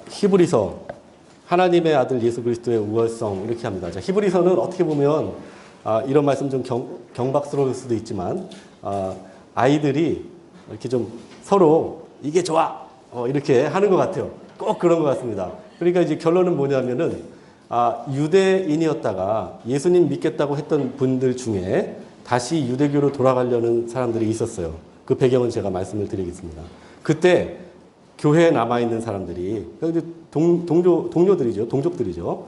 히브리서 하나님의 아들 예수 그리스도의 우월성 이렇게 합니다. 자, 히브리서는 어떻게 보면 이런 말씀 좀 경박스러울 수도 있지만 아이들이 이렇게 좀 서로 이게 좋아 이렇게 하는 것 같아요. 꼭 그런 것 같습니다. 그러니까 이제 결론은 뭐냐면은 유대인이었다가 예수님 믿겠다고 했던 분들 중에 다시 유대교로 돌아가려는 사람들이 있었어요. 그 배경은 제가 말씀을 드리겠습니다. 그때 교회에 남아있는 사람들이 동료들이죠. 동족들이죠.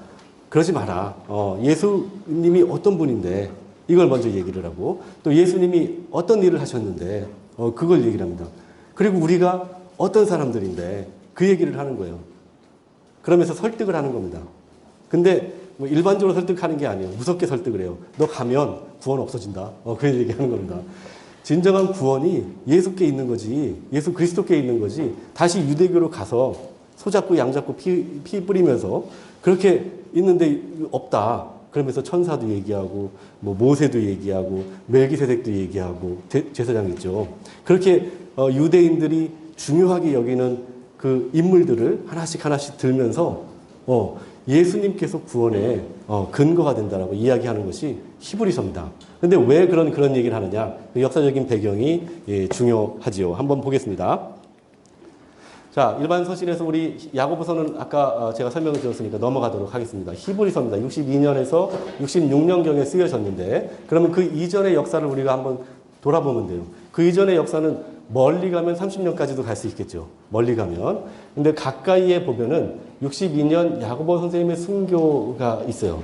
그러지 마라. 예수님이 어떤 분인데 이걸 먼저 얘기를 하고 또 예수님이 어떤 일을 하셨는데 그걸 얘기를 합니다. 그리고 우리가 어떤 사람들인데 그 얘기를 하는 거예요. 그러면서 설득을 하는 겁니다. 근데 뭐 일반적으로 설득하는 게 아니에요. 무섭게 설득을 해요. 너 가면 구원 없어진다. 그런 얘기하는 겁니다. 진정한 구원이 예수께 있는 거지, 예수 그리스도께 있는 거지, 다시 유대교로 가서 소잡고 양잡고 피 뿌리면서 그렇게 있는데 없다. 그러면서 천사도 얘기하고, 뭐 모세도 얘기하고, 멜기세덱도 얘기하고, 제사장 있죠. 그렇게 유대인들이 중요하게 여기는 그 인물들을 하나씩 들면서 예수님께서 구원의 근거가 된다라고 이야기하는 것이 히브리서입니다. 근데 왜 그런 얘기를 하느냐? 그 역사적인 배경이 중요하지요. 한번 보겠습니다. 자, 일반 서신에서 우리 야고보서는 아까 제가 설명을 드렸으니까 넘어가도록 하겠습니다. 히브리서입니다. 62년에서 66년경에 쓰여졌는데 그러면 그 이전의 역사를 우리가 한번 돌아보면 돼요. 그 이전의 역사는 멀리 가면 30년까지도 갈 수 있겠죠. 멀리 가면. 근데 가까이에 보면은 62년 야고보 선생님의 순교가 있어요.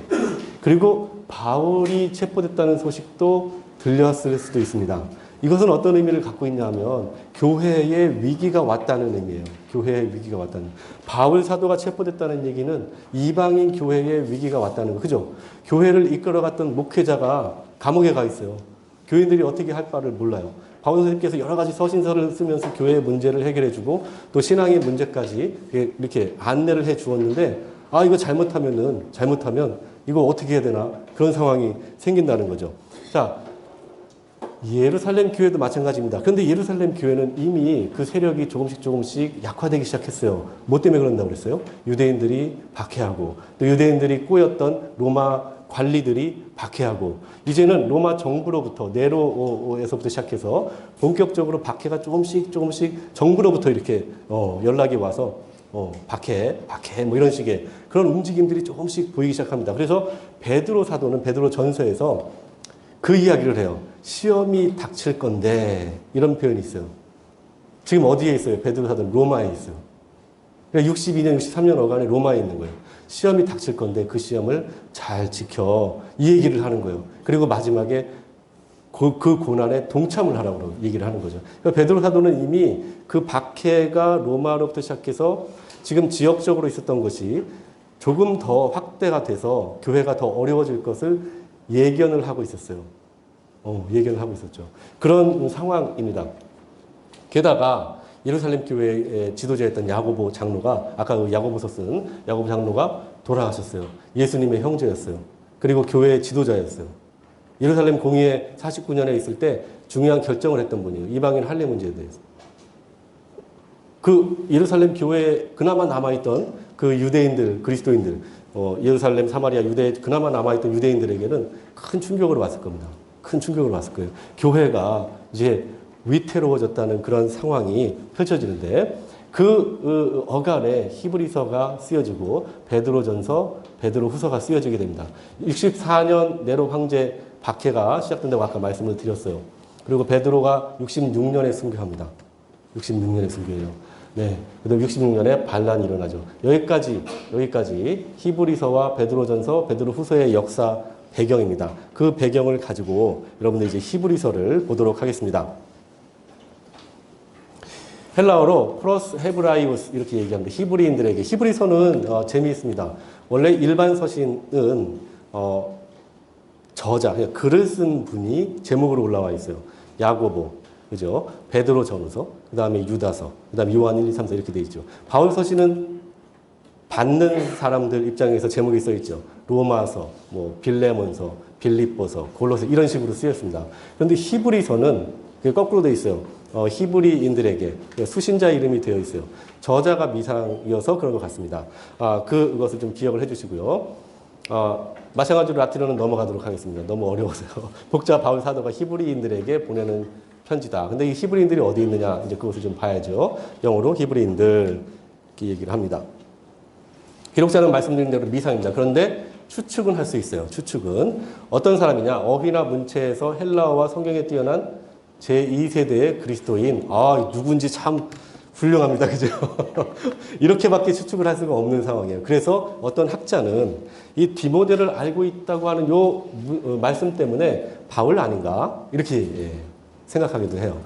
그리고 바울이 체포됐다는 소식도 들렸을 수도 있습니다. 이것은 어떤 의미를 갖고 있냐 하면 교회의 위기가 왔다는 의미예요. 교회의 위기가 왔다는. 바울 사도가 체포됐다는 얘기는 이방인 교회의 위기가 왔다는 거. 그죠? 교회를 이끌어갔던 목회자가 감옥에 가 있어요. 교인들이 어떻게 할 바를 몰라요. 바울 선생님께서 여러 가지 서신서를 쓰면서 교회의 문제를 해결해주고 또 신앙의 문제까지 이렇게 안내를 해 주었는데 이거 잘못하면 이거 어떻게 해야 되나 그런 상황이 생긴다는 거죠. 자, 예루살렘 교회도 마찬가지입니다. 그런데 예루살렘 교회는 이미 그 세력이 조금씩 약화되기 시작했어요. 뭐 때문에 그런다고 그랬어요? 유대인들이 박해하고 또 유대인들이 꼬였던 로마 관리들이 박해하고 이제는 로마 정부로부터 네로에서부터 시작해서 본격적으로 박해가 조금씩 정부로부터 이렇게 연락이 와서 박해 뭐 이런 식의 그런 움직임들이 조금씩 보이기 시작합니다. 그래서 베드로 사도는 베드로 전서에서 그 이야기를 해요. 시험이 닥칠 건데 이런 표현이 있어요. 지금 어디에 있어요? 베드로 사도는 로마에 있어요. 그러니까 62년, 63년 어간에 로마에 있는 거예요. 시험이 닥칠 건데 그 시험을 잘 지켜 이 얘기를 하는 거예요. 그리고 마지막에 그 고난에 동참을 하라고 얘기를 하는 거죠. 그러니까 베드로 사도는 이미 그 박해가 로마로부터 시작해서 지금 지역적으로 있었던 것이 조금 더 확대가 돼서 교회가 더 어려워질 것을 예견을 하고 있었어요. 예견을 하고 있었죠. 그런 상황입니다. 게다가 예루살렘 교회의 지도자였던 야고보 장로가 아까 그 야고보서 쓴 야고보 장로가 돌아가셨어요. 예수님의 형제였어요. 그리고 교회의 지도자였어요. 예루살렘 공의회 49년에 있을 때 중요한 결정을 했던 분이에요. 이방인 할례 문제에 대해서. 그 예루살렘 교회에 그나마 남아있던 그 유대인들, 그리스도인들, 예루살렘, 사마리아, 유대 그나마 남아있던 유대인들에게는 큰 충격으로 왔을 겁니다. 큰 충격으로 왔을 거예요. 교회가 이제 위태로워졌다는 그런 상황이 펼쳐지는데 그 어간에 히브리서가 쓰여지고 베드로전서, 베드로후서가 쓰여지게 됩니다. 64년 네로 황제 박해가 시작된다고 아까 말씀을 드렸어요. 그리고 베드로가 66년에 순교합니다. 66년에 순교해요. 네. 그다음 66년에 반란이 일어나죠. 여기까지 히브리서와 베드로전서, 베드로후서의 역사 배경입니다. 그 배경을 가지고 여러분들 이제 히브리서를 보도록 하겠습니다. 헬라어로 프로스 헤브라이우스 이렇게 얘기합니다. 히브리인들에게. 히브리서는 재미있습니다. 원래 일반 서신은 저자, 그냥 글을 쓴 분이 제목으로 올라와 있어요. 야고보, 그죠? 베드로 전후서, 그 다음에 유다서, 그 다음에 요한 1, 2, 3, 4 이렇게 돼 있죠. 바울 서신은 받는 사람들 입장에서 제목이 써 있죠. 로마서, 뭐 빌레몬서, 빌립보서, 골로새 이런 식으로 쓰였습니다. 그런데 히브리서는 그게 거꾸로 돼 있어요. 히브리인들에게 수신자 이름이 되어 있어요. 저자가 미상이어서 그런 것 같습니다. 그것을 좀 기억을 해주시고요. 마찬가지로 라틴어는 넘어가도록 하겠습니다. 너무 어려워서요. 복자 바울 사도가 히브리인들에게 보내는 편지다. 근데 이 히브리인들이 어디 있느냐, 이제 그것을 좀 봐야죠. 영어로 히브리인들 이렇게 얘기를 합니다. 기록자는 말씀드린 대로 미상입니다. 그런데 추측은 할 수 있어요. 추측은 어떤 사람이냐? 어휘나 문체에서 헬라어와 성경에 뛰어난 제2세대의 그리스도인. 누군지 참 훌륭합니다. 그죠? 이렇게밖에 추측을 할 수가 없는 상황이에요. 그래서 어떤 학자는 이 디모데를 알고 있다고 하는 요 말씀 때문에 바울 아닌가? 이렇게 생각하기도 해요.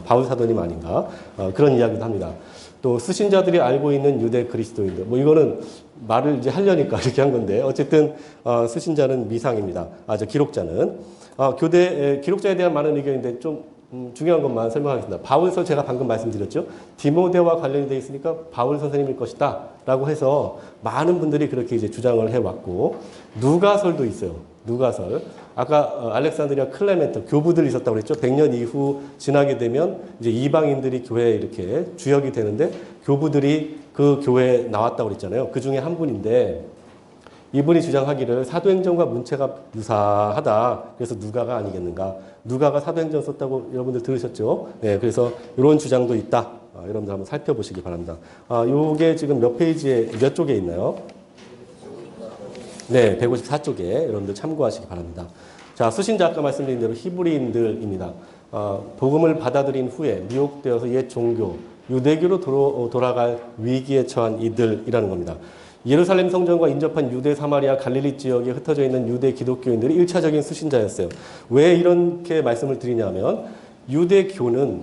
바울 사도님 아닌가? 그런 이야기도 합니다. 또 수신자들이 알고 있는 유대 그리스도인들. 뭐 이거는 말을 이제 하려니까 이렇게 한 건데 어쨌든 수신자는 미상입니다. 기록자는. 기록자에 대한 많은 의견인데 좀 중요한 것만 설명하겠습니다. 바울서 제가 방금 말씀드렸죠. 디모데와 관련이 되어 있으니까 바울 선생님일 것이다 라고 해서 많은 분들이 그렇게 이제 주장을 해왔고, 누가설도 있어요. 누가설. 아까 알렉산드리아 클레멘트 교부들이 있었다고 그랬죠. 100년 이후 지나게 되면 이제 이방인들이 교회에 이렇게 주역이 되는데 교부들이 그 교회에 나왔다고 그랬잖아요. 그 중에 한 분인데 이분이 주장하기를 사도행전과 문체가 유사하다. 그래서 누가가 아니겠는가. 누가가 사도행전 썼다고 여러분들 들으셨죠? 네, 그래서 이런 주장도 있다. 여러분들 한번 살펴보시기 바랍니다. 요게 지금 몇 페이지에, 몇 쪽에 있나요? 네, 154쪽에 여러분들 참고하시기 바랍니다. 자, 수신자 아까 말씀드린 대로 히브리인들입니다. 복음을 받아들인 후에 미혹되어서 옛 종교, 유대교로 돌아갈 위기에 처한 이들이라는 겁니다. 예루살렘 성전과 인접한 유대, 사마리아, 갈릴리 지역에 흩어져 있는 유대 기독교인들이 1차적인 수신자였어요. 왜 이렇게 말씀을 드리냐면 유대교는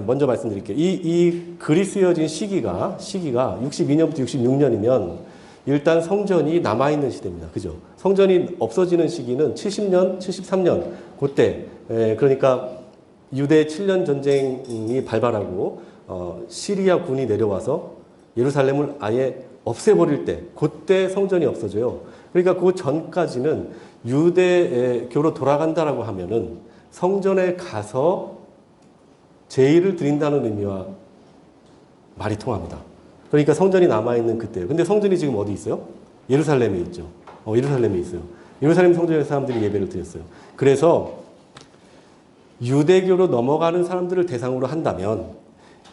먼저 말씀드릴게요. 이 글이 쓰여진 시기가 62년부터 66년이면 일단 성전이 남아있는 시대입니다. 그죠? 성전이 없어지는 시기는 70년, 73년 그때 그러니까 유대 7년 전쟁이 발발하고 시리아 군이 내려와서 예루살렘을 아예 없애버릴 때, 그때 성전이 없어져요. 그러니까 그 전까지는 유대교로 돌아간다라고 하면은 성전에 가서 제의를 드린다는 의미와 말이 통합니다. 그러니까 성전이 남아있는 그때예요. 근데 성전이 지금 어디 있어요? 예루살렘에 있죠. 예루살렘에 있어요. 예루살렘 성전에서 사람들이 예배를 드렸어요. 그래서 유대교로 넘어가는 사람들을 대상으로 한다면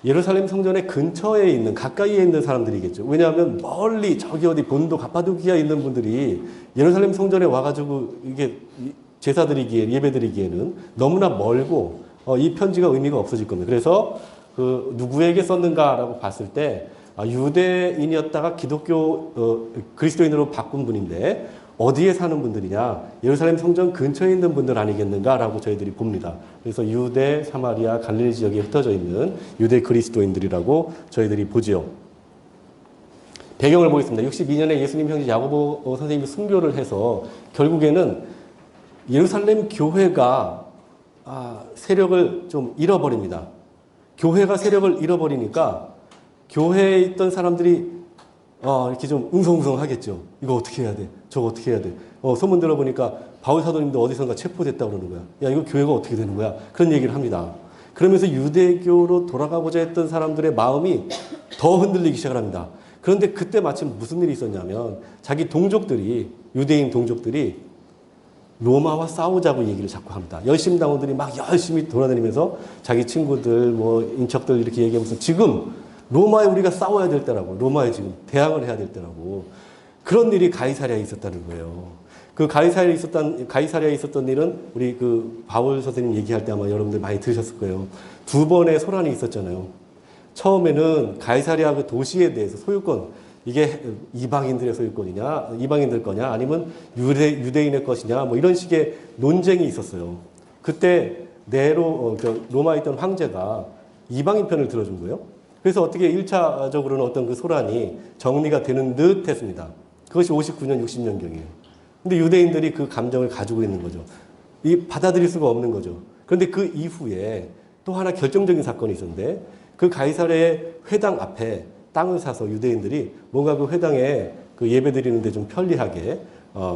예루살렘 성전의 근처에 있는, 가까이에 있는 사람들이겠죠. 왜냐하면 멀리 저기 어디 본도 가파도키아에 있는 분들이 예루살렘 성전에 와가지고 이게 제사 드리기에, 예배 드리기에는 너무나 멀고 이 편지가 의미가 없어질 겁니다. 그래서 그 누구에게 썼는가라고 봤을 때 유대인이었다가 기독교 그리스도인으로 바꾼 분인데 어디에 사는 분들이냐? 예루살렘 성전 근처에 있는 분들 아니겠는가라고 저희들이 봅니다. 그래서 유대, 사마리아, 갈릴리 지역에 흩어져 있는 유대 그리스도인들이라고 저희들이 보지요. 배경을 보겠습니다. 62년에 예수님 형제 야고보 선생님이 순교를 해서 결국에는 예루살렘 교회가 세력을 좀 잃어버립니다. 교회가 세력을 잃어버리니까 교회에 있던 사람들이 이렇게 좀 웅성웅성 하겠죠. 이거 어떻게 해야 돼? 저거 어떻게 해야 돼? 소문 들어보니까 바울 사도님도 어디선가 체포됐다고 그러는 거야. 야, 이거 교회가 어떻게 되는 거야? 그런 얘기를 합니다. 그러면서 유대교로 돌아가고자 했던 사람들의 마음이 더 흔들리기 시작을 합니다. 그런데 그때 마침 무슨 일이 있었냐면 자기 동족들이, 유대인 동족들이 로마와 싸우자고 얘기를 자꾸 합니다. 열심당원들이 막 열심히 돌아다니면서 자기 친구들, 인척들 이렇게 얘기하면서 지금 로마에 우리가 싸워야 될 때라고. 로마에 지금 대항을 해야 될 때라고. 그런 일이 가이사랴에 있었다는 거예요. 그 가이사랴에 있었던 일은 우리 그 바울 선생님 얘기할 때 아마 여러분들 많이 들으셨을 거예요. 2번의 소란이 있었잖아요. 처음에는 가이사랴 그 도시에 대해서 소유권, 이게 이방인들의 소유권이냐, 이방인들 거냐, 아니면 유대인의 것이냐, 이런 식의 논쟁이 있었어요. 그때 네로, 로마에 있던 황제가 이방인 편을 들어준 거예요. 그래서 어떻게 1차적으로는 어떤 그 소란이 정리가 되는 듯 했습니다. 그것이 59년, 60년경이에요. 근데 유대인들이 그 감정을 가지고 있는 거죠. 받아들일 수가 없는 거죠. 그런데 그 이후에 또 하나 결정적인 사건이 있었는데 그 가이사랴의 회당 앞에 땅을 사서 유대인들이 뭔가 그 회당에 그 예배 드리는데 좀 편리하게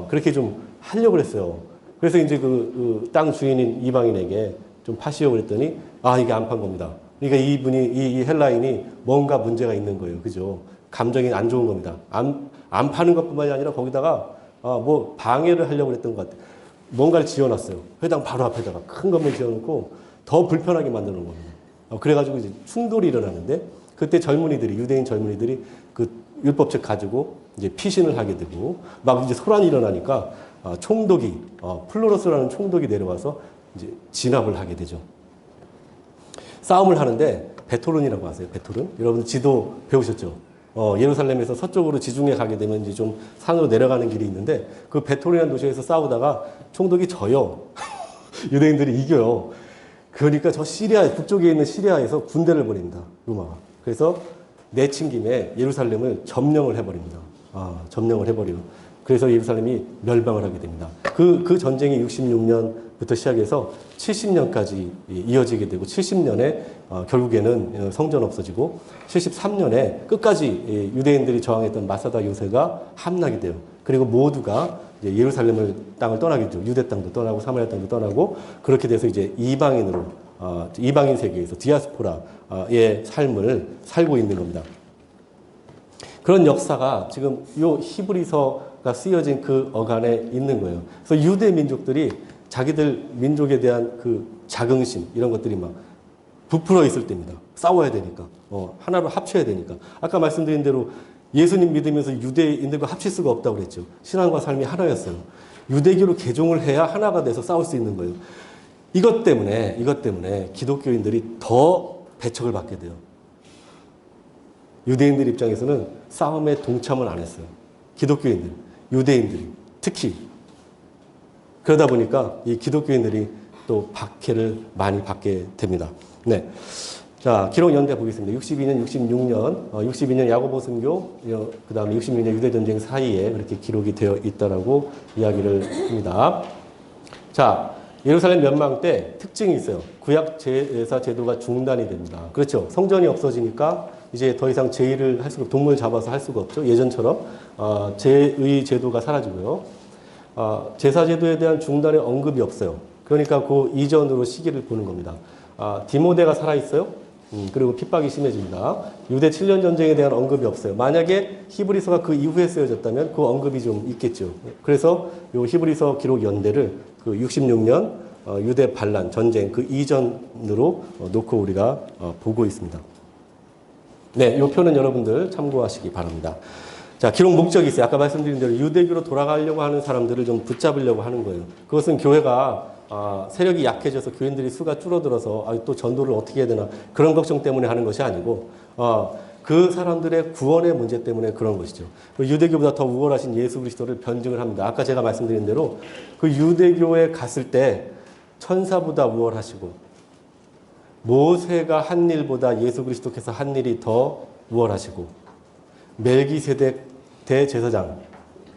그렇게 좀 하려고 했어요. 그래서 이제 그 땅 주인인 이방인에게 좀 파시오 그랬더니 이게 안 판 겁니다. 그러니까 이분이 이 헬라인이 뭔가 문제가 있는 거예요. 그죠? 감정이 안 좋은 겁니다. 안 파는 것뿐만이 아니라 거기다가 뭐 방해를 하려고 했던 것 같아요. 뭔가를 지어놨어요. 회당 바로 앞에다가 큰 건물 지어놓고 더 불편하게 만드는 겁니다. 그래가지고 이제 충돌이 일어나는데 그때 젊은이들이 유대인 젊은이들이 그 율법책 가지고 이제 피신을 하게 되고 막 이제 소란이 일어나니까 총독이 플로로스라는 총독이 내려와서 이제 진압을 하게 되죠. 싸움을 하는데 베토른이라고 아세요? 베토른? 여러분 지도 배우셨죠? 예루살렘에서 서쪽으로 지중해 가게 되면 이제 좀 산으로 내려가는 길이 있는데 그 베토른이라는 도시에서 싸우다가 총독이 져요. 유대인들이 이겨요. 그러니까 저 시리아 북쪽에 있는 시리아에서 군대를 보냅니다. 로마가. 그래서 내친 김에 예루살렘을 점령을 해버립니다. 점령을 해버려요. 그래서 예루살렘이 멸망을 하게 됩니다. 그 전쟁이 66년부터 시작해서 70년까지 이어지게 되고 70년에 결국에는 성전 없어지고 73년에 끝까지 유대인들이 저항했던 마사다 요새가 함락이 돼요. 그리고 모두가 이제 예루살렘을 땅을 떠나게 되죠. 유대 땅도 떠나고 사마리아 땅도 떠나고 그렇게 돼서 이제 이방인으로 이방인 세계에서 디아스포라의 삶을 살고 있는 겁니다. 그런 역사가 지금 요 히브리서가 쓰여진 그 어간에 있는 거예요. 그래서 유대 민족들이 자기들 민족에 대한 그 자긍심 이런 것들이 막 부풀어 있을 때입니다. 싸워야 되니까. 하나로 합쳐야 되니까. 아까 말씀드린 대로 예수님 믿으면서 유대인들과 합칠 수가 없다고 그랬죠. 신앙과 삶이 하나였어요. 유대교로 개종을 해야 하나가 돼서 싸울 수 있는 거예요. 이것 때문에 기독교인들이 더 배척을 받게 돼요. 유대인들 입장에서는 싸움에 동참을 안 했어요. 기독교인들, 유대인들이 특히. 그러다 보니까 이 기독교인들이 또 박해를 많이 받게 됩니다. 네. 자, 기록 연대 보겠습니다. 62년, 66년, 62년 야고보 선교, 그 다음에 66년 유대전쟁 사이에 그렇게 기록이 되어 있다라고 이야기를 합니다. 자, 예루살렘 멸망 때 특징이 있어요. 구약 제사 제도가 중단이 됩니다. 그렇죠. 성전이 없어지니까 이제 더 이상 제의를 할 수가 없고 동물 잡아서 할 수가 없죠. 예전처럼 제의 제도가 사라지고요. 제사 제도에 대한 중단의 언급이 없어요. 그러니까 그 이전으로 시기를 보는 겁니다. 디모데가 살아있어요. 그리고 핍박이 심해집니다. 유대 7년 전쟁에 대한 언급이 없어요. 만약에 히브리서가 그 이후에 쓰여졌다면 그 언급이 좀 있겠죠. 그래서 요 히브리서 기록 연대를 그 66년 유대 반란 전쟁 그 이전으로 놓고 우리가 보고 있습니다. 네, 이 표는 여러분들 참고하시기 바랍니다. 자, 기록 목적이 있어요. 아까 말씀드린 대로 유대교로 돌아가려고 하는 사람들을 좀 붙잡으려고 하는 거예요. 그것은 교회가 세력이 약해져서 교인들이 수가 줄어들어서 또 전도를 어떻게 해야 되나 그런 걱정 때문에 하는 것이 아니고 그 사람들의 구원의 문제 때문에 그런 것이죠. 유대교보다 더 우월하신 예수 그리스도를 변증을 합니다. 아까 제가 말씀드린 대로 그 유대교에 갔을 때 천사보다 우월하시고 모세가 한 일보다 예수 그리스도께서 한 일이 더 우월하시고 멜기세덱 대제사장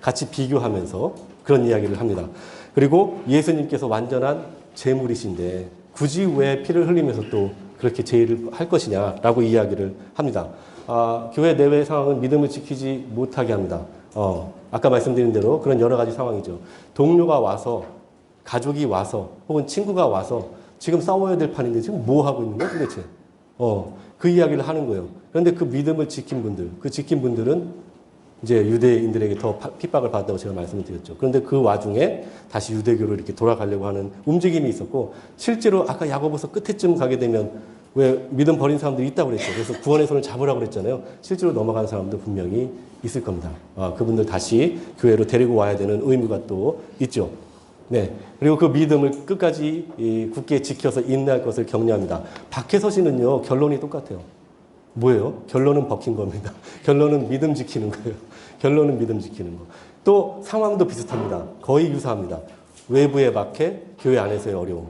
같이 비교하면서 그런 이야기를 합니다. 그리고 예수님께서 완전한 제물이신데 굳이 왜 피를 흘리면서 또 그렇게 제의를 할 것이냐라고 이야기를 합니다. 교회 내외 상황은 믿음을 지키지 못하게 합니다. 아까 말씀드린 대로 그런 여러 가지 상황이죠. 동료가 와서 가족이 와서 혹은 친구가 와서 지금 싸워야 될 판인데 지금 뭐 하고 있는 거야 도대체? 그 이야기를 하는 거예요. 그런데 그 믿음을 지킨 분들, 그 지킨 분들은 이제 유대인들에게 더 핍박을 받았다고 제가 말씀을 드렸죠. 그런데 그 와중에 다시 유대교로 이렇게 돌아가려고 하는 움직임이 있었고, 실제로 아까 야고보서 끝에쯤 가게 되면 왜 믿음 버린 사람들이 있다고 그랬죠. 그래서 구원의 손을 잡으라고 그랬잖아요. 실제로 넘어간 사람도 분명히 있을 겁니다. 그분들 다시 교회로 데리고 와야 되는 의무가 또 있죠. 네. 그리고 그 믿음을 끝까지 굳게 지켜서 인내할 것을 격려합니다. 박해서신은요, 결론이 똑같아요. 뭐예요? 결론은 벗긴 겁니다. 결론은 믿음 지키는 거예요. 결론은 믿음 지키는 거. 또 상황도 비슷합니다. 거의 유사합니다. 외부의 박해, 교회 안에서의 어려움.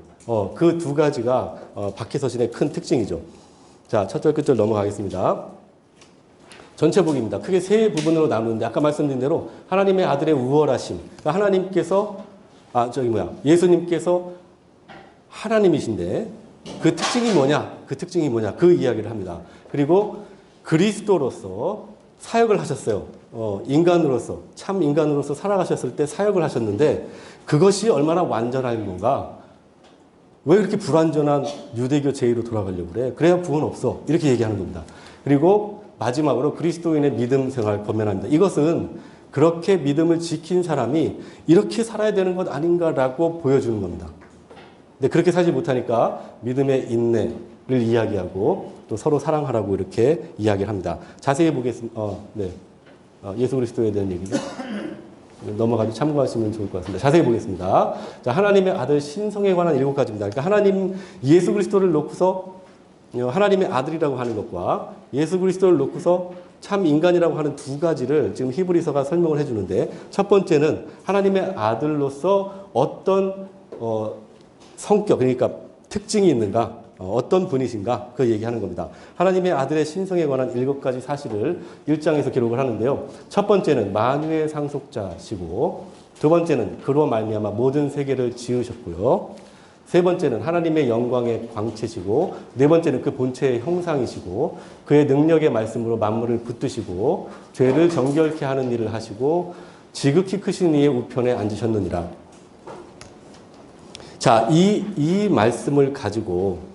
그 두 가지가 박해서신의 큰 특징이죠. 자, 첫 절 끝절 넘어가겠습니다. 전체 복입니다. 크게 세 부분으로 나누는데 아까 말씀드린 대로 하나님의 아들의 우월하심. 그러니까 하나님께서 예수님께서 하나님이신데 그 특징이 뭐냐? 그 특징이 뭐냐? 그 이야기를 합니다. 그리고 그리스도로서 사역을 하셨어요. 인간으로서, 참 인간으로서 살아가셨을 때 사역을 하셨는데 그것이 얼마나 완전한 건가? 왜 그렇게 불완전한 유대교 제의로 돌아가려고 그래? 그래야 구원 없어. 이렇게 얘기하는 겁니다. 그리고 마지막으로 그리스도인의 믿음 생활 권면합니다. 이것은 그렇게 믿음을 지킨 사람이 이렇게 살아야 되는 것 아닌가라고 보여주는 겁니다. 근데 그렇게 살지 못하니까 믿음의 인내를 이야기하고 또 서로 사랑하라고 이렇게 이야기를 합니다. 자세히 보겠습니다. 예수 그리스도에 대한 얘기죠. 넘어가서 참고하시면 좋을 것 같습니다. 자세히 보겠습니다. 자, 하나님의 아들 신성에 관한 7가지입니다. 그러니까 하나님 예수 그리스도를 놓고서 하나님의 아들이라고 하는 것과 예수 그리스도를 놓고서 참 인간이라고 하는 2가지를 지금 히브리서가 설명을 해주는데, 첫 번째는 하나님의 아들로서 어떤 성격, 그러니까 특징이 있는가, 어떤 분이신가, 그 얘기하는 겁니다. 하나님의 아들의 신성에 관한 7가지 사실을 1장에서 기록을 하는데요. 첫 번째는 만유의 상속자시고, 두 번째는 그로 말미암아 모든 세계를 지으셨고요. 세 번째는 하나님의 영광의 광채시고, 네 번째는 그 본체의 형상이시고, 그의 능력의 말씀으로 만물을 붙드시고, 죄를 정결케 하는 일을 하시고, 지극히 크신 이의 우편에 앉으셨느니라. 자, 이 말씀을 가지고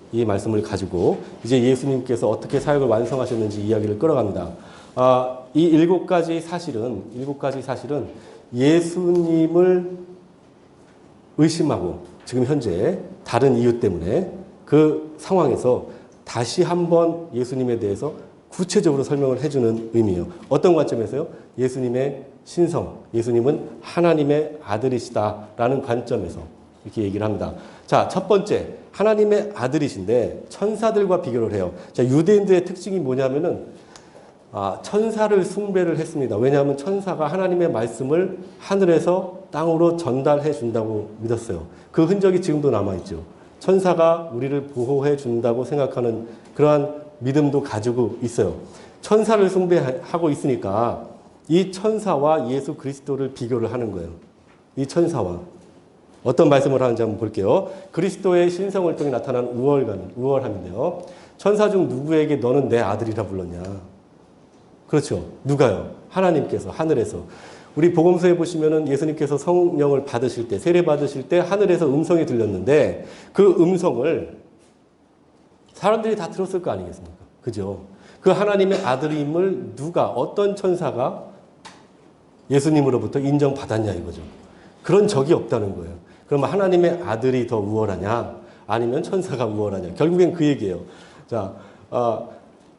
이제 예수님께서 어떻게 사역을 완성하셨는지 이야기를 끌어갑니다. 이 7가지 사실은 예수님을 의심하고 지금 현재 다른 이유 때문에 그 상황에서 다시 한번 예수님에 대해서 구체적으로 설명을 해주는 의미예요. 어떤 관점에서요? 예수님의 신성, 예수님은 하나님의 아들이시다라는 관점에서 이렇게 얘기를 합니다. 자, 첫 번째, 하나님의 아들이신데 천사들과 비교를 해요. 자, 유대인들의 특징이 뭐냐면은 천사를 숭배를 했습니다. 왜냐하면 천사가 하나님의 말씀을 하늘에서 땅으로 전달해 준다고 믿었어요. 그 흔적이 지금도 남아있죠. 천사가 우리를 보호해 준다고 생각하는 그러한 믿음도 가지고 있어요. 천사를 숭배하고 있으니까 이 천사와 예수 그리스도를 비교를 하는 거예요. 이 천사와. 어떤 말씀을 하는지 한번 볼게요. 그리스도의 신성을 통해 나타난 우월함인데요. 천사 중 누구에게 너는 내 아들이라 불렀냐? 그렇죠. 누가요? 하나님께서 하늘에서. 우리 복음서에 보시면은 예수님께서 성령을 받으실 때, 세례 받으실 때 하늘에서 음성이 들렸는데 그 음성을 사람들이 다 들었을 거 아니겠습니까? 그죠? 그 하나님의 아들임을 누가, 어떤 천사가 예수님으로부터 인정받았냐 이거죠. 그런 적이 없다는 거예요. 그러면 하나님의 아들이 더 우월하냐? 아니면 천사가 우월하냐? 결국엔 그 얘기예요. 자,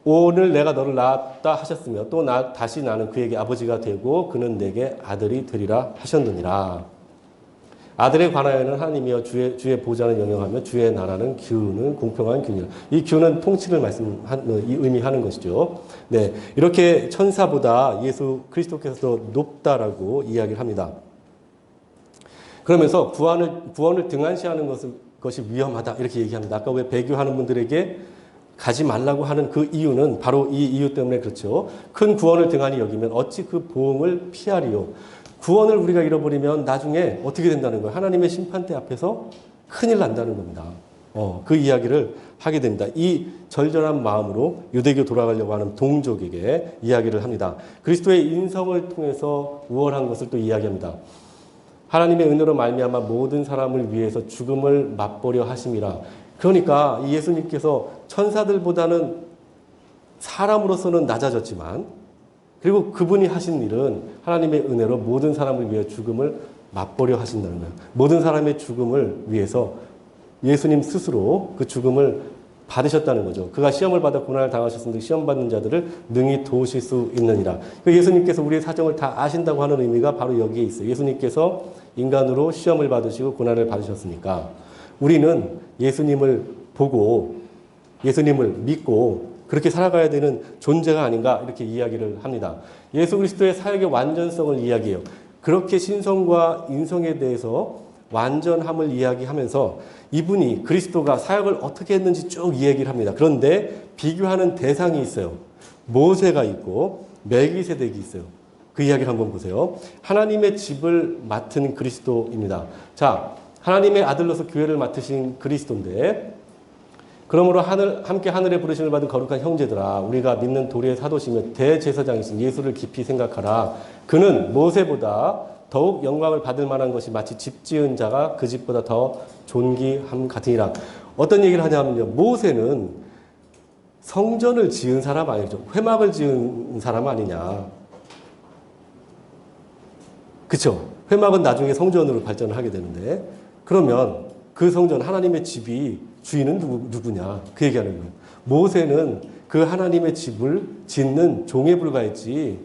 오늘 내가 너를 낳았다 하셨으며 또 다시 나는 그에게 아버지가 되고 그는 내게 아들이 되리라 하셨느니라. 아들에 관하여는 하나님이여 주의 보좌는 영영하며 주의 나라는 기운은 공평한 기운이라. 이 기운은 통치를 의미하는 것이죠. 네, 이렇게 천사보다 예수 그리스도께서 더 높다라고 이야기를 합니다. 그러면서 구원을 등한시하는 것이 위험하다 이렇게 얘기합니다. 아까 왜 배교하는 분들에게 가지 말라고 하는 그 이유는 바로 이 이유 때문에 그렇죠. 큰 구원을 등한히 여기면 어찌 그 보응을 피하리요. 구원을 우리가 잃어버리면 나중에 어떻게 된다는 거예요? 하나님의 심판대 앞에서 큰일 난다는 겁니다. 그 이야기를 하게 됩니다. 이 절절한 마음으로 유대교 돌아가려고 하는 동족에게 이야기를 합니다. 그리스도의 인성을 통해서 우월한 것을 또 이야기합니다. 하나님의 은혜로 말미암아 모든 사람을 위해서 죽음을 맛보려 하심이라. 그러니까 예수님께서 천사들보다는 사람으로서는 낮아졌지만 그리고 그분이 하신 일은 하나님의 은혜로 모든 사람을 위해 죽음을 맛보려 하신다는 거예요. 모든 사람의 죽음을 위해서 예수님 스스로 그 죽음을 받으셨다는 거죠. 그가 시험을 받아 고난을 당하셨으니 시험 받는 자들을 능히 도우실 수 있느니라. 예수님께서 우리의 사정을 다 아신다고 하는 의미가 바로 여기에 있어요. 예수님께서 인간으로 시험을 받으시고 고난을 받으셨으니까 우리는 예수님을 보고 예수님을 믿고 그렇게 살아가야 되는 존재가 아닌가 이렇게 이야기를 합니다. 예수 그리스도의 사역의 완전성을 이야기해요. 그렇게 신성과 인성에 대해서 완전함을 이야기하면서 이분이 그리스도가 사역을 어떻게 했는지 쭉 이야기를 합니다. 그런데 비교하는 대상이 있어요. 모세가 있고 멜기세덱이 있어요. 그 이야기를 한번 보세요. 하나님의 집을 맡은 그리스도입니다. 자, 하나님의 아들로서 교회를 맡으신 그리스도인데 그러므로 함께 하늘에 부르심을 받은 거룩한 형제들아 우리가 믿는 도리의 사도시며 대제사장이신 예수를 깊이 생각하라. 그는 모세보다 더욱 영광을 받을 만한 것이 마치 집 지은 자가 그 집보다 더 존귀함 같으니라. 어떤 얘기를 하냐면요. 모세는 성전을 지은 사람 아니죠. 회막을 지은 사람 아니냐. 그쵸? 회막은 나중에 성전으로 발전을 하게 되는데, 그러면 그 성전, 하나님의 집이 주인은 누구냐? 그 얘기하는 거예요. 모세는 그 하나님의 집을 짓는 종에 불과했지.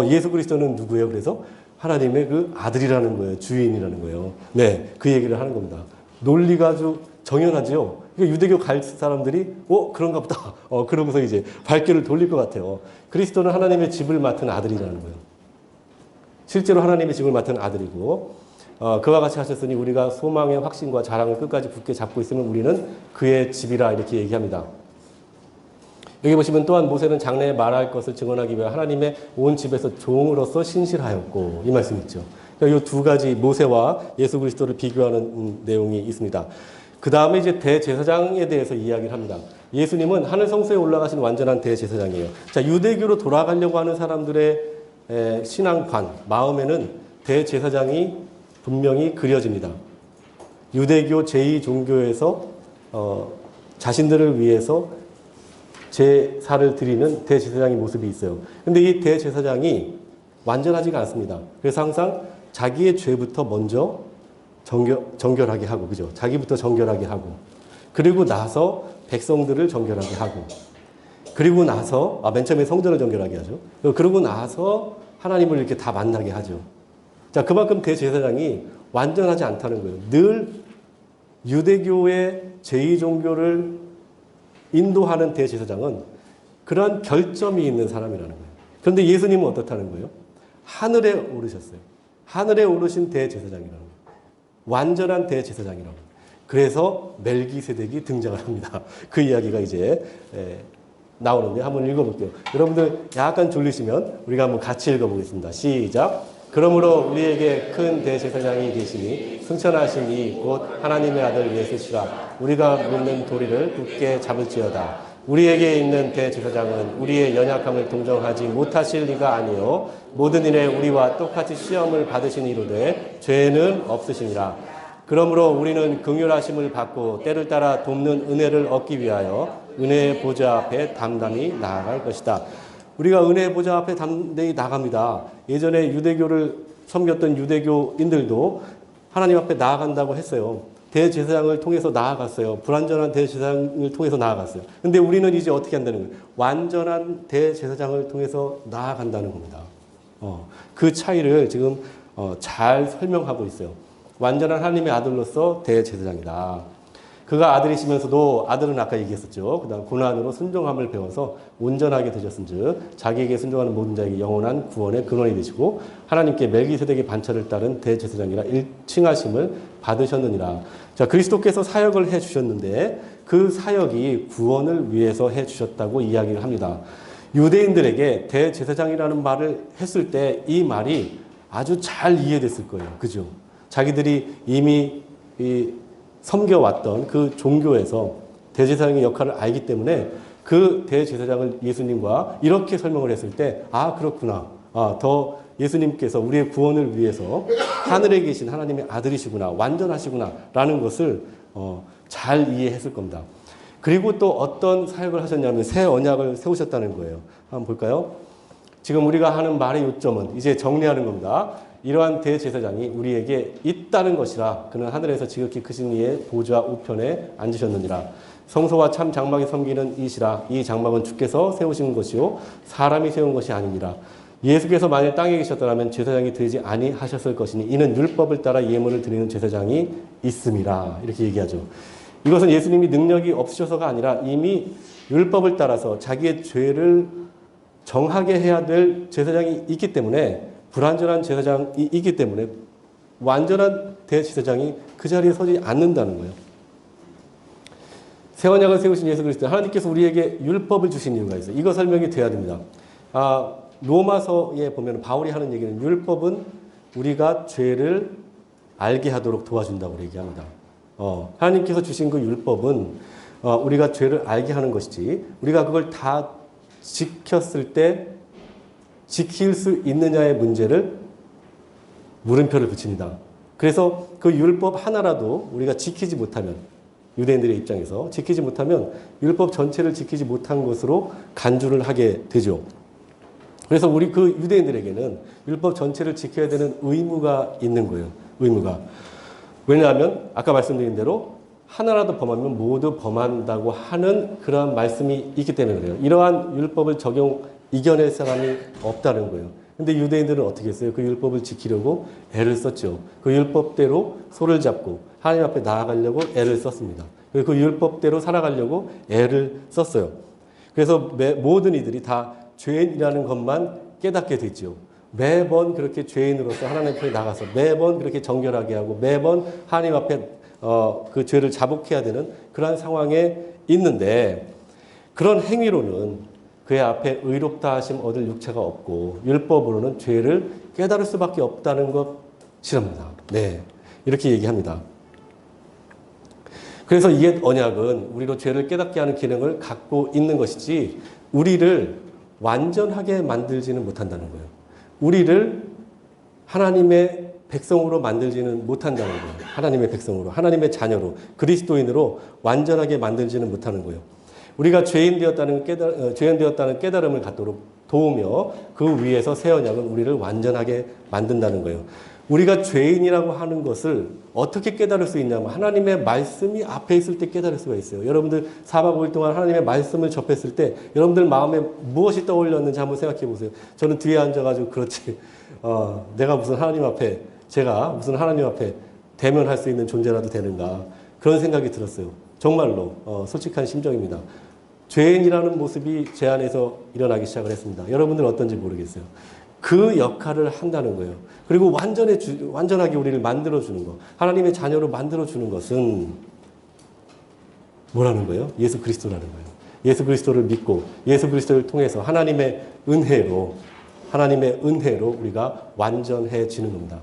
예수 그리스도는 누구예요? 그래서 하나님의 그 아들이라는 거예요. 주인이라는 거예요. 네, 그 얘기를 하는 겁니다. 논리가 아주 정연하죠. 유대교 갈 사람들이 그런가 보다. 그러고서 이제 발길을 돌릴 것 같아요. 그리스도는 하나님의 집을 맡은 아들이라는 거예요. 실제로 하나님의 집을 맡은 아들이고, 그와 같이 하셨으니 우리가 소망의 확신과 자랑을 끝까지 굳게 잡고 있으면 우리는 그의 집이라 이렇게 얘기합니다. 여기 보시면 또한 모세는 장래에 말할 것을 증언하기 위해 하나님의 온 집에서 종으로서 신실하였고, 이 말씀 있죠. 이 두 가지 모세와 예수 그리스도를 비교하는 내용이 있습니다. 그 다음에 이제 대제사장에 대해서 이야기를 합니다. 예수님은 하늘 성소에 올라가신 완전한 대제사장이에요. 자, 유대교로 돌아가려고 하는 사람들의 신앙관, 마음에는 대제사장이 분명히 그려집니다. 유대교 제2종교에서 자신들을 위해서 제사를 드리는 대제사장의 모습이 있어요. 근데 이 대제사장이 완전하지가 않습니다. 그래서 항상 자기의 죄부터 먼저 정결하게 하고, 그죠? 자기부터 정결하게 하고, 그리고 나서 백성들을 정결하게 하고, 그리고 나서, 맨 처음에 성전을 정결하게 하죠. 그러고 나서 하나님을 이렇게 다 만나게 하죠. 자, 그만큼 대제사장이 완전하지 않다는 거예요. 늘 유대교의 제2종교를 인도하는 대제사장은 그런 결점이 있는 사람이라는 거예요. 그런데 예수님은 어떻다는 거예요? 하늘에 오르셨어요. 하늘에 오르신 대제사장이라는 거예요. 완전한 대제사장이라고. 그래서 멜기세덱이 등장을 합니다. 그 이야기가 이제 나오는데 한번 읽어볼게요. 여러분들 약간 졸리시면 우리가 한번 같이 읽어보겠습니다. 시작. 그러므로 우리에게 큰 대제사장이 계시니 승천하신 이 곧 하나님의 아들 예수시라. 우리가 묻는 도리를 굳게 잡을지어다. 우리에게 있는 대제사장은 우리의 연약함을 동정하지 못하실 리가 아니요 모든 일에 우리와 똑같이 시험을 받으시니로되 죄는 없으시니라. 그러므로 우리는 긍휼하심을 받고 때를 따라 돕는 은혜를 얻기 위하여 은혜의 보좌 앞에 담담히 나아갈 것이다. 우리가 은혜의 보좌 앞에 담대히 나갑니다. 예전에 유대교를 섬겼던 유대교인들도 하나님 앞에 나아간다고 했어요. 대제사장을 통해서 나아갔어요. 불완전한 대제사장을 통해서 나아갔어요. 근데 우리는 이제 어떻게 한다는 거예요? 완전한 대제사장을 통해서 나아간다는 겁니다. 그 차이를 지금 잘 설명하고 있어요. 완전한 하나님의 아들로서 대제사장이다. 그가 아들이시면서도 아들은 아까 얘기했었죠. 그 다음 고난으로 순종함을 배워서 온전하게 되셨은즉 자기에게 순종하는 모든 자에게 영원한 구원의 근원이 되시고 하나님께 멜기세덱의 반차를 따른 대제사장이라 일칭하심을 받으셨느니라. 자, 그리스도께서 사역을 해주셨는데 그 사역이 구원을 위해서 해주셨다고 이야기를 합니다. 유대인들에게 대제사장이라는 말을 했을 때 이 말이 아주 잘 이해됐을 거예요. 그죠? 자기들이 이미 섬겨왔던 그 종교에서 대제사장의 역할을 알기 때문에 그 대제사장을 예수님과 이렇게 설명을 했을 때, 그렇구나. 더 예수님께서 우리의 구원을 위해서 하늘에 계신 하나님의 아들이시구나. 완전하시구나. 라는 것을 잘 이해했을 겁니다. 그리고 또 어떤 사역을 하셨냐면 새 언약을 세우셨다는 거예요. 한번 볼까요? 지금 우리가 하는 말의 요점은 이제 정리하는 겁니다. 이러한 대제사장이 우리에게 있다는 것이라. 그는 하늘에서 지극히 크신 이의 보좌 우편에 앉으셨느니라. 성소와 참 장막이 섬기는 이시라. 이 장막은 주께서 세우신 것이요 사람이 세운 것이 아니니라. 예수께서 만일 땅에 계셨더라면 제사장이 되지 아니하셨을 것이니 이는 율법을 따라 예물을 드리는 제사장이 있음이라. 이렇게 얘기하죠. 이것은 예수님이 능력이 없으셔서가 아니라 이미 율법을 따라서 자기의 죄를 정하게 해야 될 제사장이 있기 때문에, 불완전한 제사장이 있기 때문에 완전한 대제사장이 그 자리에 서지 않는다는 거예요. 새 언약을 세우신 예수 그리스도, 하나님께서 우리에게 율법을 주신 이유가 있어요. 이거 설명이 돼야 됩니다. 로마서에 보면 바울이 하는 얘기는 율법은 우리가 죄를 알게 하도록 도와준다고 얘기합니다. 하나님께서 주신 그 율법은 우리가 죄를 알게 하는 것이지, 우리가 그걸 다 지켰을 때 지킬 수 있느냐의 문제를 물음표를 붙입니다. 그래서 그 율법 하나라도 우리가 지키지 못하면, 유대인들의 입장에서 지키지 못하면 율법 전체를 지키지 못한 것으로 간주를 하게 되죠. 그래서 우리 그 유대인들에게는 율법 전체를 지켜야 되는 의무가 있는 거예요. 의무가. 왜냐하면 아까 말씀드린 대로 하나라도 범하면 모두 범한다고 하는 그러한 말씀이 있기 때문에 그래요. 이러한 율법을 이겨낼 사람이 없다는 거예요. 근데 유대인들은 어떻게 했어요? 그 율법을 지키려고 애를 썼죠. 그 율법대로 소를 잡고 하나님 앞에 나아가려고 애를 썼습니다. 그리고 그 율법대로 살아가려고 애를 썼어요. 그래서 모든 이들이 다 죄인이라는 것만 깨닫게 됐죠. 매번 그렇게 죄인으로서 하나님 앞에 나가서 매번 그렇게 정결하게 하고 매번 하나님 앞에 그 죄를 자복해야 되는 그러한 상황에 있는데, 그런 행위로는 그의 앞에 의롭다 하심 얻을 육체가 없고 율법으로는 죄를 깨달을 수밖에 없다는 것이랍니다. 네, 이렇게 얘기합니다. 그래서 이게 언약은 우리로 죄를 깨닫게 하는 기능을 갖고 있는 것이지 우리를 완전하게 만들지는 못한다는 거예요. 우리를 하나님의 백성으로 만들지는 못한다는 거예요. 하나님의 백성으로, 하나님의 자녀로, 그리스도인으로 완전하게 만들지는 못하는 거예요. 우리가 죄인 되었다는 깨달음을 갖도록 도우며 그 위에서 새 언약은 우리를 완전하게 만든다는 거예요. 우리가 죄인이라고 하는 것을 어떻게 깨달을 수 있냐면 하나님의 말씀이 앞에 있을 때 깨달을 수가 있어요. 여러분들 4박 5일 동안 하나님의 말씀을 접했을 때 여러분들 마음에 무엇이 떠올렸는지 한번 생각해 보세요. 저는 뒤에 앉아가지고 그렇지 제가 무슨 하나님 앞에 대면할 수 있는 존재라도 되는가, 그런 생각이 들었어요. 정말로 솔직한 심정입니다. 죄인이라는 모습이 제 안에서 일어나기 시작을 했습니다. 여러분들 어떤지 모르겠어요. 그 역할을 한다는 거예요. 그리고 완전하게 우리를 만들어주는 것, 하나님의 자녀로 만들어주는 것은 뭐라는 거예요? 예수 그리스도라는 거예요. 예수 그리스도를 믿고 예수 그리스도를 통해서 하나님의 은혜로 우리가 완전해지는 겁니다.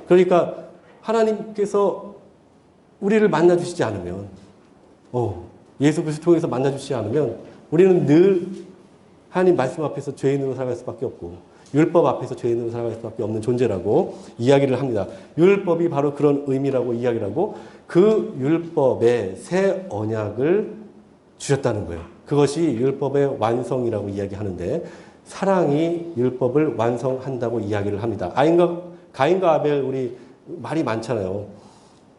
그러니까 하나님께서 우리를 만나주시지 않으면, 예수 그리스도 통해서 만나주시지 않으면 우리는 늘 하나님 말씀 앞에서 죄인으로 살아갈 수밖에 없고 율법 앞에서 죄인으로 살아갈 수밖에 없는 존재라고 이야기를 합니다. 율법이 바로 그런 의미라고 이야기를 하고 그 율법에 새 언약을 주셨다는 거예요. 그것이 율법의 완성이라고 이야기하는데 사랑이 율법을 완성한다고 이야기를 합니다. 가인과 아벨 우리 말이 많잖아요.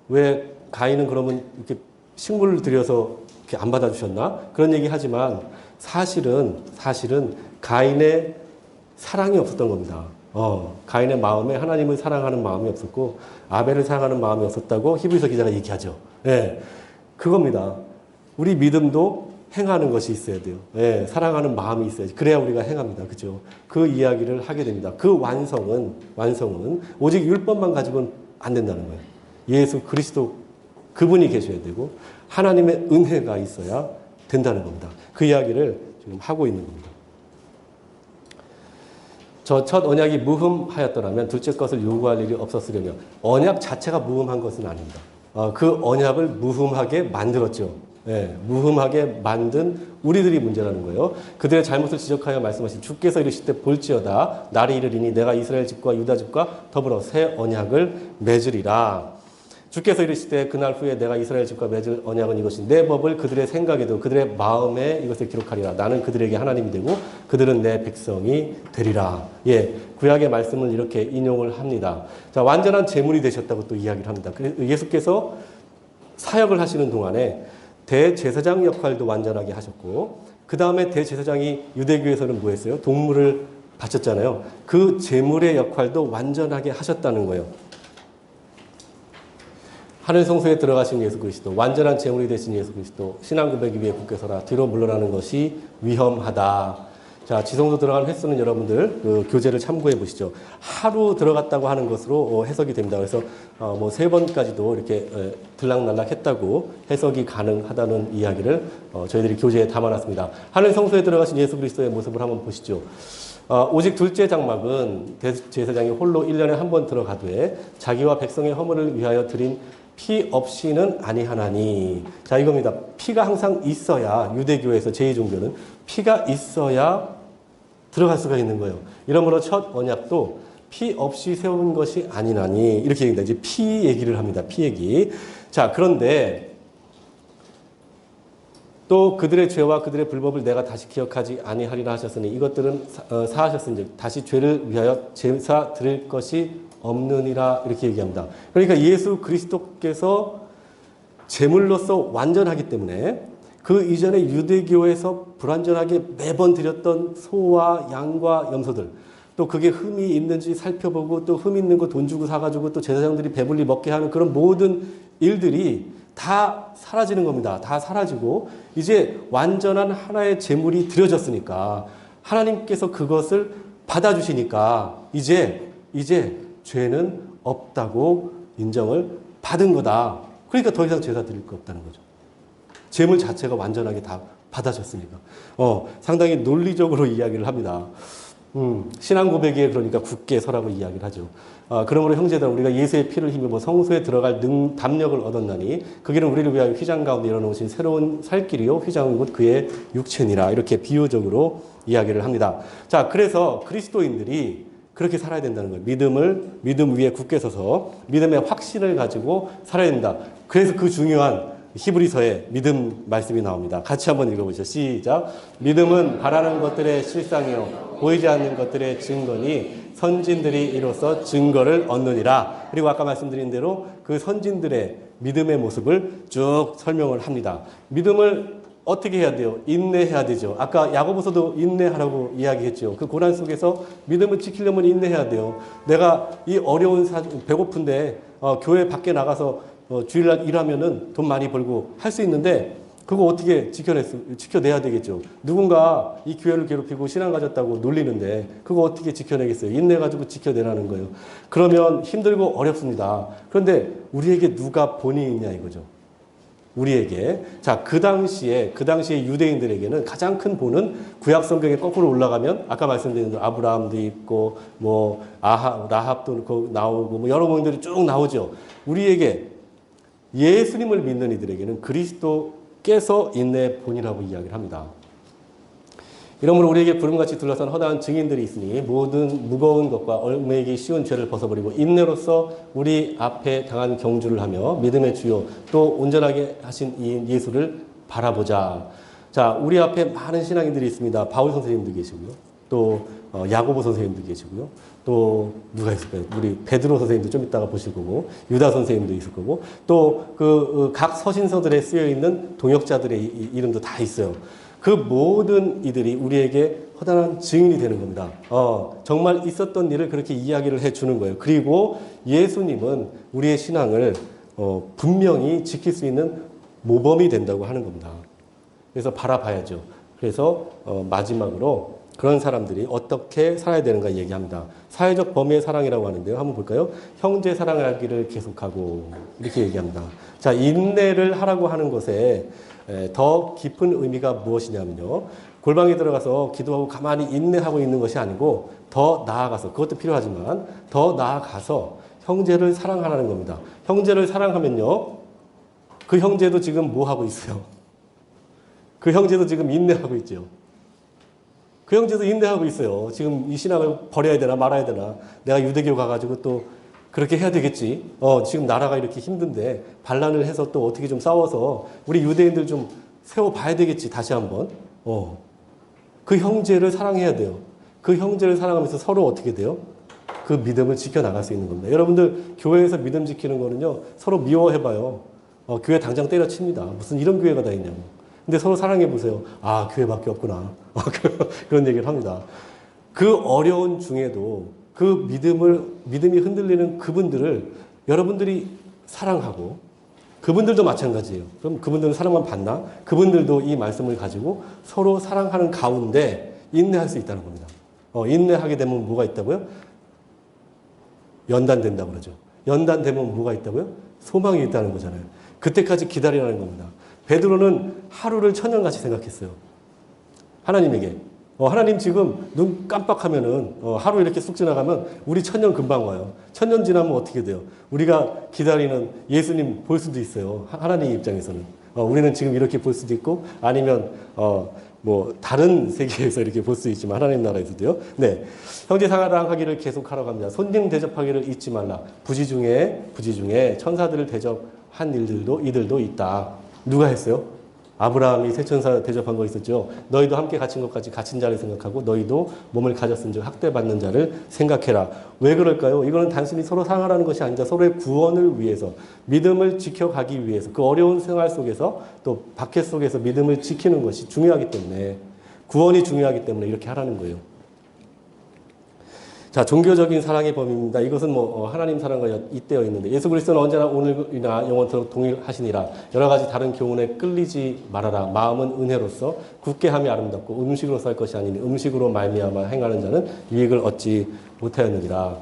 왜 가인은 그러면 이렇게 식물을 들여서 이렇게 안 받아주셨나? 그런 얘기 하지만 사실은 가인의 사랑이 없었던 겁니다. 가인의 마음에 하나님을 사랑하는 마음이 없었고 아벨을 사랑하는 마음이 없었다고 히브리서 기자가 얘기하죠. 예, 그겁니다. 우리 믿음도 행하는 것이 있어야 돼요. 예, 사랑하는 마음이 있어야지. 그래야 우리가 행합니다. 그죠? 그 이야기를 하게 됩니다. 그 완성은 오직 율법만 가지고는 안 된다는 거예요. 예수 그리스도 그분이 계셔야 되고 하나님의 은혜가 있어야 된다는 겁니다. 그 이야기를 지금 하고 있는 겁니다. 저 첫 언약이 무흠하였더라면 둘째 것을 요구할 일이 없었으려며, 언약 자체가 무흠한 것은 아닙니다. 그 언약을 무흠하게 만들었죠. 예, 무흠하게 만든 우리들이 문제라는 거예요. 그들의 잘못을 지적하여 말씀하신 주께서 이르실 때 볼지어다 날이 이르리니 내가 이스라엘 집과 유다 집과 더불어 새 언약을 맺으리라. 주께서 이르실 때 그날 후에 내가 이스라엘 집과 맺을 언약은 이것이 내 법을 그들의 생각에도 그들의 마음에 이것을 기록하리라. 나는 그들에게 하나님이 되고 그들은 내 백성이 되리라. 예, 구약의 말씀을 이렇게 인용을 합니다. 자, 완전한 제물이 되셨다고 또 이야기를 합니다. 예수께서 사역을 하시는 동안에 대제사장 역할도 완전하게 하셨고 그 다음에 대제사장이 유대교에서는 뭐 했어요? 동물을 바쳤잖아요. 그 제물의 역할도 완전하게 하셨다는 거예요. 하늘 성소에 들어가신 예수 그리스도, 완전한 제물이 되신 예수 그리스도, 신앙 고백 위에 굳게 서라. 뒤로 물러나는 것이 위험하다. 자, 지성소 들어간 횟수는 여러분들 그 교재를 참고해 보시죠. 하루 들어갔다고 하는 것으로 해석이 됩니다. 그래서 뭐 3번까지도 이렇게 들락날락 했다고 해석이 가능하다는 이야기를 저희들이 교재에 담아놨습니다. 하늘 성소에 들어가신 예수 그리스도의 모습을 한번 보시죠. 오직 둘째 장막은 대제사장이 홀로 1년에 한 번 들어가되 자기와 백성의 허물을 위하여 드린 피 없이는 아니하나니. 자, 이겁니다. 피가 항상 있어야, 유대교에서 제2종교는 피가 있어야 들어갈 수가 있는 거예요. 이러므로 첫 언약도 피 없이 세운 것이 아니나니 이렇게 얘기합니다. 이제 피 얘기를 합니다. 피 얘기. 자, 그런데 또 그들의 죄와 그들의 불법을 내가 다시 기억하지 아니하리라 하셨으니 이것들은 사하셨으니 다시 죄를 위하여 제사 드릴 것이 없느니라 이렇게 얘기합니다. 그러니까 예수 그리스도께서 제물로서 완전하기 때문에 그 이전에 유대교에서 불완전하게 매번 드렸던 소와 양과 염소들 또 그게 흠이 있는지 살펴보고 또 흠 있는 거 돈 주고 사가지고 또 제사장들이 배불리 먹게 하는 그런 모든 일들이 다 사라지는 겁니다. 다 사라지고 이제 완전한 하나의 제물이 드려졌으니까 하나님께서 그것을 받아주시니까 이제 죄는 없다고 인정을 받은 거다. 그러니까 더 이상 제사 드릴 거 없다는 거죠. 제물 자체가 완전하게 다 받아졌으니까. 상당히 논리적으로 이야기를 합니다. 신앙 고백에 그러니까 굳게 서라고 이야기를 하죠. 그러므로 형제들 우리가 예수의 피를 힘입어 성소에 들어갈 담력을 얻었나니 그 길은 우리를 위하여 휘장 가운데 열어놓으신 새로운 살 길이요 휘장은 곧 그의 육체니라 이렇게 비유적으로 이야기를 합니다. 자, 그래서 그리스도인들이 그렇게 살아야 된다는 거예요. 믿음 위에 굳게 서서 믿음의 확신을 가지고 살아야 된다. 그래서 그 중요한 히브리서에 믿음 말씀이 나옵니다. 같이 한번 읽어보시죠. 시작. 믿음은 바라는 것들의 실상이요 보이지 않는 것들의 증거니 선진들이 이로써 증거를 얻느니라. 그리고 아까 말씀드린 대로 그 선진들의 믿음의 모습을 쭉 설명을 합니다. 믿음을 어떻게 해야 돼요? 인내해야 되죠. 아까 야고보서도 인내하라고 이야기했죠. 그 고난 속에서 믿음을 지키려면 인내해야 돼요. 내가 이 어려운 배고픈데 교회 밖에 나가서 주일날 일하면은 돈 많이 벌고 할 수 있는데 그거 어떻게 지켜내야 되겠죠. 누군가 이 교회를 괴롭히고 신앙 가졌다고 놀리는데 그거 어떻게 지켜내겠어요. 인내가지고 지켜내라는 거예요. 그러면 힘들고 어렵습니다. 그런데 우리에게 누가 본이 있냐 이거죠. 우리에게. 자, 그 당시에 유대인들에게는 가장 큰 본은 구약 성경에 거꾸로 올라가면 아까 말씀드린 대로 아브라함도 있고 뭐 라합도 나오고 뭐 여러 분들이 쭉 나오죠. 우리에게 예수님을 믿는 이들에게는 그리스도께서 인내의 본이라고 이야기를 합니다. 이러므로 우리에게 구름같이 둘러싼 허다한 증인들이 있으니 모든 무거운 것과 얽매이기 쉬운 죄를 벗어버리고 인내로서 우리 앞에 당한 경주를 하며 믿음의 주요 또 온전하게 하신 이 예수를 바라보자. 자, 우리 앞에 많은 신앙인들이 있습니다. 바울 선생님도 계시고요. 또 야고보 선생님도 계시고요. 또 누가 있을까요? 우리 베드로 선생님도 좀 이따가 보실 거고 유다 선생님도 있을 거고 또 그 각 서신서들에 쓰여 있는 동역자들의 이름도 다 있어요. 그 모든 이들이 우리에게 허다한 증인이 되는 겁니다. 정말 있었던 일을 그렇게 이야기를 해주는 거예요. 그리고 예수님은 우리의 신앙을 분명히 지킬 수 있는 모범이 된다고 하는 겁니다. 그래서 바라봐야죠. 그래서 마지막으로 그런 사람들이 어떻게 살아야 되는가 얘기합니다. 사회적 범위의 사랑이라고 하는데요. 한번 볼까요? 형제 사랑하기를 계속하고 이렇게 얘기합니다. 자, 인내를 하라고 하는 것에 더 깊은 의미가 무엇이냐면요. 골방에 들어가서 기도하고 가만히 인내하고 있는 것이 아니고 더 나아가서 그것도 필요하지만 더 나아가서 형제를 사랑하라는 겁니다. 형제를 사랑하면요. 그 형제도 지금 뭐 하고 있어요? 그 형제도 지금 인내하고 있죠. 그 형제도 인내하고 있어요. 지금 이 신앙을 버려야 되나 말아야 되나. 내가 유대교 가가지고 또 그렇게 해야 되겠지. 지금 나라가 이렇게 힘든데 반란을 해서 또 어떻게 좀 싸워서 우리 유대인들 좀 세워봐야 되겠지. 다시 한번. 그 형제를 사랑해야 돼요. 그 형제를 사랑하면서 서로 어떻게 돼요? 그 믿음을 지켜나갈 수 있는 겁니다. 여러분들 교회에서 믿음 지키는 거는요. 서로 미워해봐요. 교회 당장 때려칩니다. 무슨 이런 교회가 다 있냐고. 근데 서로 사랑해보세요. 아, 교회밖에 없구나. 그런 얘기를 합니다. 그 어려운 중에도 그 믿음이 흔들리는 그분들을 여러분들이 사랑하고 그분들도 마찬가지예요. 그럼 그분들은 사랑만 받나? 그분들도 이 말씀을 가지고 서로 사랑하는 가운데 인내할 수 있다는 겁니다. 인내하게 되면 뭐가 있다고요? 연단된다고 그러죠. 연단되면 뭐가 있다고요? 소망이 있다는 거잖아요. 그때까지 기다리라는 겁니다. 베드로는 하루를 천년같이 생각했어요. 하나님에게. 하나님 지금 눈 깜빡하면은 하루 이렇게 쑥 지나가면 우리 천년 금방 와요. 천년 지나면 어떻게 돼요? 우리가 기다리는 예수님 볼 수도 있어요. 하나님 입장에서는. 우리는 지금 이렇게 볼 수도 있고 아니면 뭐 다른 세계에서 이렇게 볼 수 있지만 하나님 나라에서도요. 네, 형제 사랑하기를 계속하라고 합니다. 손님 대접하기를 잊지 말라. 부지 중에 천사들을 대접한 이들도 있다. 누가 했어요? 아브라함이 세 천사 대접한 거 있었죠. 너희도 함께 갇힌 것 같이 갇힌 자를 생각하고 너희도 몸을 가졌은즉 학대받는 자를 생각해라. 왜 그럴까요? 이거는 단순히 서로 사랑하라는 것이 아니라 서로의 구원을 위해서, 믿음을 지켜가기 위해서, 그 어려운 생활 속에서 또 박해 속에서 믿음을 지키는 것이 중요하기 때문에, 구원이 중요하기 때문에 이렇게 하라는 거예요. 자, 종교적인 사랑의 범위입니다. 이것은 하나님 사랑과 잇대어 있는데, 예수 그리스도는 언제나 오늘이나 영원토록 동일하시니라. 여러 가지 다른 교훈에 끌리지 말아라. 마음은 은혜로서 굳게 함이 아름답고 음식으로 살 것이 아니니 음식으로 말미암아 행하는 자는 유익을 얻지 못하였느니라.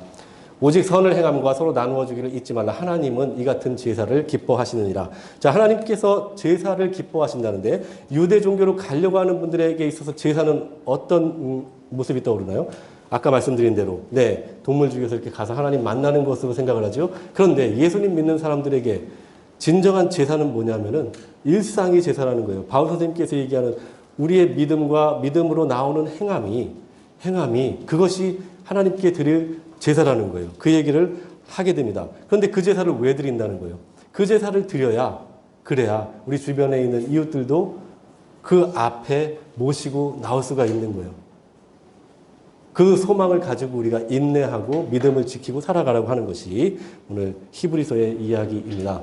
오직 선을 행함과 서로 나누어 주기를 잊지 말라. 하나님은 이 같은 제사를 기뻐하시느니라. 자, 하나님께서 제사를 기뻐하신다는데, 유대 종교로 가려고 하는 분들에게 있어서 제사는 어떤 모습이 떠오르나요? 아까 말씀드린 대로, 네, 동물 죽여서 이렇게 가서 하나님 만나는 것으로 생각을 하죠. 그런데 예수님 믿는 사람들에게 진정한 제사는 뭐냐면은 일상이 제사라는 거예요. 바울 선생님께서 얘기하는 우리의 믿음과 믿음으로 나오는 행함이 그것이 하나님께 드릴 제사라는 거예요. 그 얘기를 하게 됩니다. 그런데 그 제사를 왜 드린다는 거예요? 그 제사를 그래야 우리 주변에 있는 이웃들도 그 앞에 모시고 나올 수가 있는 거예요. 그 소망을 가지고 우리가 인내하고 믿음을 지키고 살아가라고 하는 것이 오늘 히브리서의 이야기입니다.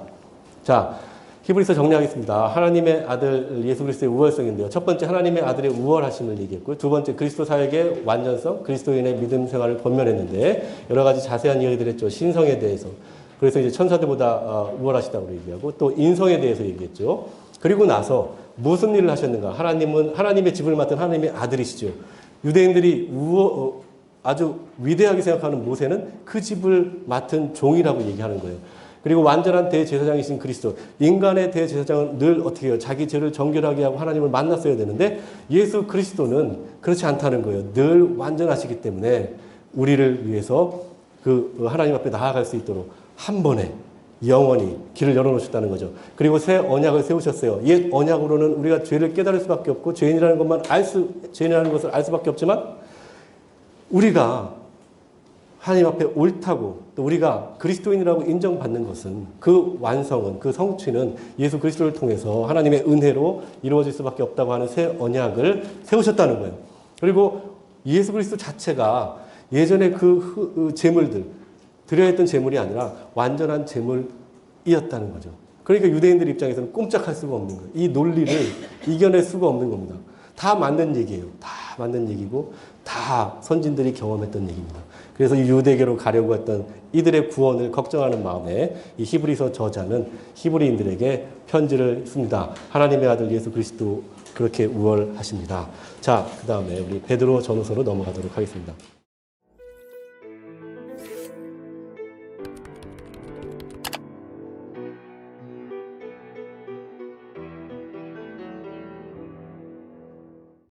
자, 히브리서 정리하겠습니다. 하나님의 아들 예수 그리스도의 우월성인데요. 첫 번째, 하나님의 아들의 우월하심을 얘기했고요. 두 번째, 그리스도 사역의 완전성, 그리스도인의 믿음 생활을 권면했는데 여러 가지 자세한 이야기들 했죠. 신성에 대해서. 그래서 이제 천사들보다 우월하시다고 얘기하고, 또 인성에 대해서 얘기했죠. 그리고 나서 무슨 일을 하셨는가? 하나님은 하나님의 집을 맡은 하나님의 아들이시죠. 유대인들이 아주 위대하게 생각하는 모세는 그 집을 맡은 종이라고 얘기하는 거예요. 그리고 완전한 대제사장이신 그리스도, 인간의 대제사장은 늘 어떻게 해요? 자기 죄를 정결하게 하고 하나님을 만났어야 되는데, 예수 그리스도는 그렇지 않다는 거예요. 늘 완전하시기 때문에 우리를 위해서 그 하나님 앞에 나아갈 수 있도록 한 번에 영원히 길을 열어놓으셨다는 거죠. 그리고 새 언약을 세우셨어요. 옛 언약으로는 우리가 죄를 깨달을 수밖에 없고 죄인이라는 것을 알 수밖에 없지만, 우리가 하나님 앞에 옳다고 또 우리가 그리스도인이라고 인정받는 것은, 그 완성은, 그 성취는 예수 그리스도를 통해서 하나님의 은혜로 이루어질 수밖에 없다고 하는 새 언약을 세우셨다는 거예요. 그리고 예수 그리스도 자체가 예전에 그 제물들, 드려야 했던 제물이 아니라 완전한 제물이었다는 거죠. 그러니까 유대인들 입장에서는 꼼짝할 수가 없는 거예요. 이 논리를 이겨낼 수가 없는 겁니다. 다 맞는 얘기예요. 다 맞는 얘기고 다 선진들이 경험했던 얘기입니다. 그래서 이 유대교로 가려고 했던 이들의 구원을 걱정하는 마음에 이 히브리서 저자는 히브리인들에게 편지를 씁니다. 하나님의 아들 예수 그리스도 그렇게 우월하십니다. 자, 그 다음에 우리 베드로 전후서로 넘어가도록 하겠습니다.